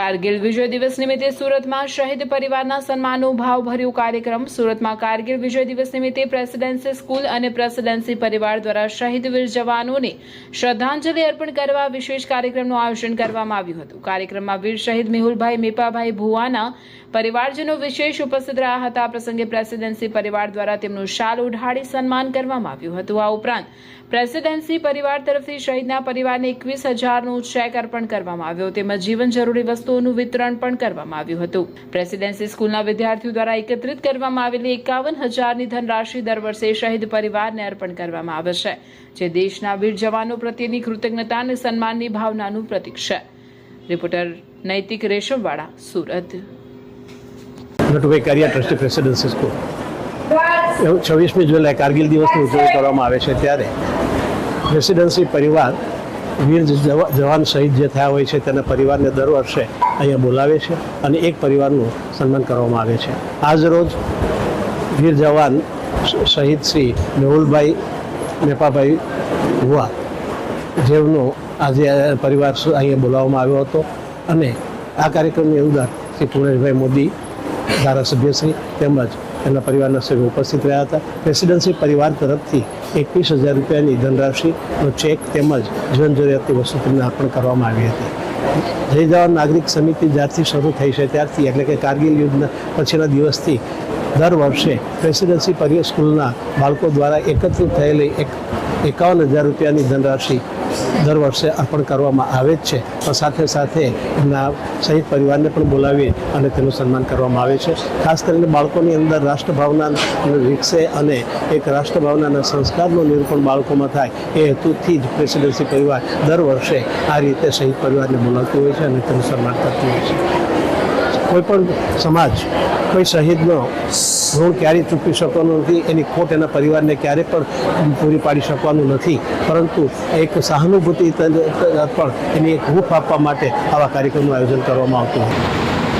કારગિલ વિજય દિવસ નિમિત્તે સુરતમાં શહીદ પરિવારના સન્માનનો ભાવભર્યો કાર્યક્રમ. સુરતમાં કારગિલ વિજય દિવસ નિમિત્તે પ્રેસિડેન્સી સ્કૂલ અને પ્રેસિડેન્સી પરિવાર દ્વારા શહીદ વીર જવાનોને શ્રદ્ધાંજલિ અર્પણ કરવા વિશેષ કાર્યક્રમનું આયોજન કરવામાં આવ્યું હતું. કાર્યક્રમમાં વીર શહીદ મેહુલભાઈ મેપાભાઈ ભુવાના પરિવારજનો વિશેષ ઉપસ્થિત રહ્યા હતા. પ્રસંગે પ્રેસિડેન્સી પરિવાર દ્વારા તેમનું શાલ ઓઢાડી સન્માન કરવામાં આવ્યું હતું. આ ઉપરાંત પ્રેસિડેન્સી પરિવાર તરફથી શહીદના પરિવારને 21,000નો ચેક અર્પણ કરવામાં આવ્યો તેમજ જીવન જરૂરી વસ્તુઓનું વિતરણ પણ કરવામાં આવ્યું હતું. પ્રેસિડેન્સી સ્કૂલના વિદ્યાર્થીઓ દ્વારા એકત્રિત કરવામાં આવેલી 51,000ની ધનરાશિ દર વર્ષે શહીદ પરિવારને અર્પણ કરવામાં આવે છે, જે દેશના વીર જવાનો પ્રત્યેની કૃતજ્ઞતા અને સન્માનની ભાવનાનું પ્રતીક છે. Reporter Naitik Reshamwala, Surat. Natubhai Kariya, trustee presidency school. 26મી જુલાઈ કારગિલ દિવસની ઉજવણી કરવામાં આવે છે ત્યારે પ્રેસિડેન્સી પરિવાર વીર જવાન શહીદ જે થયા હોય છે તેના પરિવારને દર વર્ષે અહીંયા બોલાવે છે અને એક પરિવારનું સન્માન કરવામાં આવે છે. આજ રોજ વીર જવાન શહીદ શ્રી મેહુલભાઈ મેપાભાઈ ભુવા જેમનો આજે પરિવાર અહીંયા બોલાવવામાં આવ્યો હતો અને આ કાર્યક્રમની અંદર શ્રી પૂર્ણેશભાઈ મોદી ધારાસભ્યશ્રી તેમજ એના પરિવારના સભ્યો ઉપસ્થિત રહ્યા હતા. પ્રેસિડેન્સી પરિવાર તરફથી 21,000 રૂપિયાની ધનરાશિનો ચેક તેમજ જીવન જરૂરિયાતની વસ્તુ તેમને અર્પણ કરવામાં આવી હતી. જય જવાન નાગરિક સમિતિ જ્યારથી શરૂ થઈ છે ત્યારથી એટલે કે કારગિલ યુદ્ધના પછીના દિવસથી દર વર્ષે પ્રેસિડેન્સી પરિવાર સ્કૂલના બાળકો દ્વારા એકત્રિત થયેલી 51,000 રૂપિયાની ધનરાશિ દર વર્ષે અર્પણ કરવામાં આવે જ છે. પણ સાથે સાથે એમના શહીદ પરિવારને પણ બોલાવી અને તેનું સન્માન કરવામાં આવે છે. ખાસ કરીને બાળકોની અંદર રાષ્ટ્રભાવના વિકસે અને એક રાષ્ટ્રભાવનાના સંસ્કારનું નિરૂપણ બાળકોમાં થાય એ હેતુથી જ પ્રેસિડેન્સી પરિવાર દર વર્ષે આ રીતે શહીદ પરિવારને બોલાવતું હોય છે અને તેનું સન્માન કરતું હોય છે. કોઈ પણ સમાજ કોઈ શહીદનો ઋણ ક્યારેય ચૂકવી શકવાનો નથી, એની ખોટ એના પરિવારને ક્યારેય પણ પૂરી પાડી શકવાનું નથી, પરંતુ એક સહાનુભૂતિ પણ એની એક હૂંફ આપવા માટે આવા કાર્યક્રમનું આયોજન કરવામાં આવતું હતું.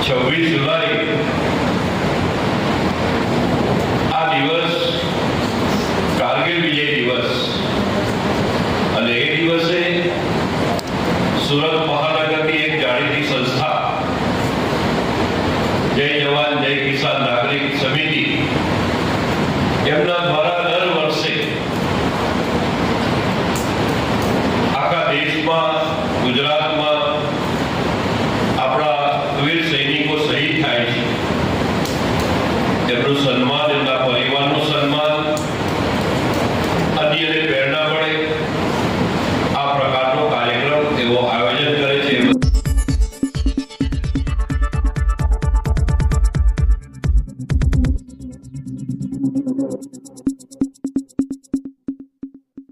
26 જુલાઈ આ દિવસ કારગિલ વિજય દિવસ અને એ દિવસે સુરત મહાનગરની એક જાણીતી સંસ્થા જય જવાન જય કિસાન નાગરિક સમિતિ એમના દ્વારા